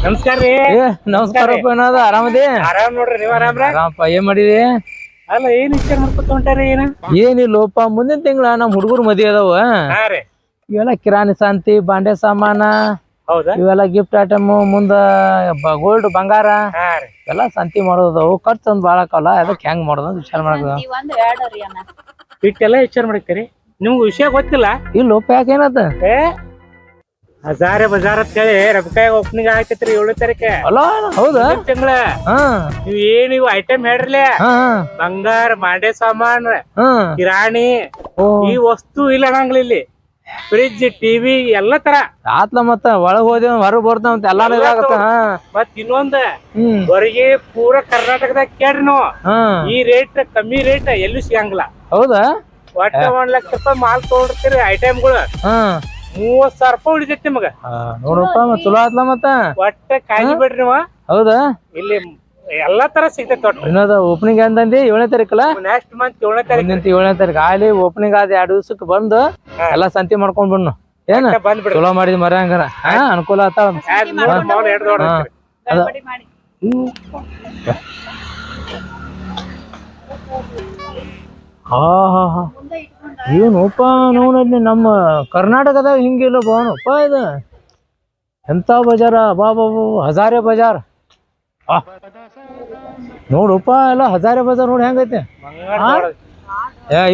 ನಮಸ್ಕಾರ ರೀ. ನಮಸ್ಕಾರಪ್ಪ ಏನದ ಆರಾಮದಿ? ಆರಾಮ್ ನೋಡ್ರಿ, ನೀವ್ ಆರಾಮ್ರ? ಆರಾಮಪ್ಪ. ಏನ್ ಮಾಡಿದಿ? ಅಲ್ಲ ಏನ್ ವಿಚಾರ ಮಾಡ್ಕೊತ ಹೊಂಟಾರಿ? ಏನಿಲ್ಲೋಪ, ಮುಂದಿನ ತಿಂಗಳ ನಮ್ ಹುಡುಗರು ಮದ್ವಿ ಅದಾವ. ಹಾ ರೀ. ಇವೆಲ್ಲ ಕಿರಾಣಿ ಸಂತಿ, ಬಾಂಡೆ ಸಾಮಾನ, ಹೌದಾ? ಇವೆಲ್ಲ ಗಿಫ್ಟ್ ಐಟಮ್, ಮುಂದ ಗೋಲ್ಡ್ ಬಂಗಾರ ಹಾ ರೀ. ಎಲ್ಲ ಸಂತಿ ಮಾಡೋದವು. ಖರ್ಚು ಒಂದ್ ಬಾಳ ಆಕಲ್ಲ, ಅದಕ್ಕೆ ಹೆಂಗ್ ಮಾಡೋದು ಅಂತ ವಿಚಾರ ಮಾಡಕ. ಇಟ್ಟೆಲ್ಲ ವಿಚಾರ ಮಾಡಕ್ತೀರಿ? ನಿಮ್ಗೆ ವಿಷಯ ಗೊತ್ತಿಲ್ಲ? ಇಲ್ಲೋಪ, ಯಾಕೆ ಏನಾತ? ಹಜಾರೆ ಬಜಾರ್ ಅಂತ ಹೇಳಿ ರಬಕಾಯಿ ಓಪನಿಂಗ್ ಆಗ್ತೈತ್ರಿ 7ನೇ ತಾರೀಕೆ. ಅಲ್ಲ, ಹೌದಾ? ತಿಂಗಳ ನೀವ್ ಏನಿವ್ ಐಟಮ್ ಹೇಳ್ರಲ್ಲ, ಬಂಗಾರ, ಬಾಂಡೆ ಸಾಮಾನ್, ಕಿರಾಣಿ, ಈ ವಸ್ತು ಇಲ್ಲ ಅನ್ನಂಗಿಲ್ಲ ಇಲ್ಲಿ. ಫ್ರಿಜ್, ಟಿವಿ ಎಲ್ಲ ತರ ಆತ್ಲ. ಮತ್ತ ಒಳಗ್ ಹೋದೇವ್ ಹೊರಗ್ ಬರ್ತಾವ ಎಲ್ಲಾನು ಇದಾಗತ್ತ. ಮತ್ ಇನ್ನೊಂದ ಹೊರಗೆ ಪೂರಾ ಕರ್ನಾಟಕದಾಗ ಕೇಳ್ರಿ ನೀವು, ಈ ರೇಟ್ ಕಮ್ಮಿ ರೇಟ್ ಎಲ್ಲೂ ಸಿಗಂಗಿಲ್ಲ. ಹೌದಾ? ಒಟ್ಟ 1 ಲಕ್ಷ ರೂಪಾಯಿ ಮಾಲ್ ತಗೊಂಡಿರ್ತೀರಿ ಐಟಮ್ಗಳು, 30,000 ರೂಪಾಯಿ ಉಳಿತೈತಿ ನಿಮಗ. ನೋಡಪ್ಪ, ಚಲೋ ಆತ್ಲ. ಮತ್ತ ಒಟ್ಟ ಕಾಯ್ದು ಬಿಡ್ರಿ ನೀವು. ಹೌದಾ? ಇಲ್ಲಿ ಎಲ್ಲಾ ತರ ಸಿಗ್ತೈತಿ. ಒಟ್ಟು ಇನ್ನದ ಓಪನಿಂಗ್ ಅಂತಂದಿ 7ನೇ ತಾರೀಕಲ್ಲ? ನೆಕ್ಸ್ಟ್ ಮಂತ್ 7ನೇ ತಾರೀಕು. 7ನೇ ತಾರೀಕು ಅಲ್ಲಿ ಓಪನಿಂಗ್ ಆದ 2 ದಿವಸಕ್ಕೆ ಬಂದು ಎಲ್ಲಾ ಸಂತಿ ಮಾಡ್ಕೊಂಡ್ ಬಿಡ್ನು. ಏನ ಚಲೋ ಮಾಡಿದ್ ಮರ ಹಂಗಾರ ಅನುಕೂಲ ಆತ. ಏನಪ್ಪ ನೋಡಿ, ನಮ್ಮ ಕರ್ನಾಟಕದಾಗ ಹಿಂಗಿಲ್ಲ ಬಾನಪ್ಪ. ಇದು ಎಂತ ಬಜಾರ ಬಾಬಾಬು, ಹಜಾರೆ ಬಜಾರ್ ನೋಡಪ್ಪ. ಎಲ್ಲ ಹಜಾರೆ ಬಜಾರ್ ನೋಡಿ ಹೆಂಗೈತೆ.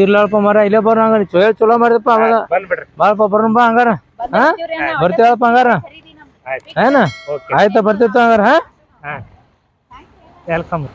ಇರ್ಲಪ್ಪ ಮರ, ಇಲ್ಲೇ ಬರೋ ಹಂಗಾರ ಚಲೋ ಮಾಡಿದಪ್ಪ. ಅವಾಗ ಬಾಳಪ್ಪ ಬರೋಣಪ್ಪ ಹಂಗಾರ. ಬರ್ತೀವಪ್ಪ ಹಂಗಾರ. ಏನ ಆಯ್ತಾ, ಬರ್ತಿತ್ತು ಹಂಗಾರ. ವೆಲ್ಕಮ್.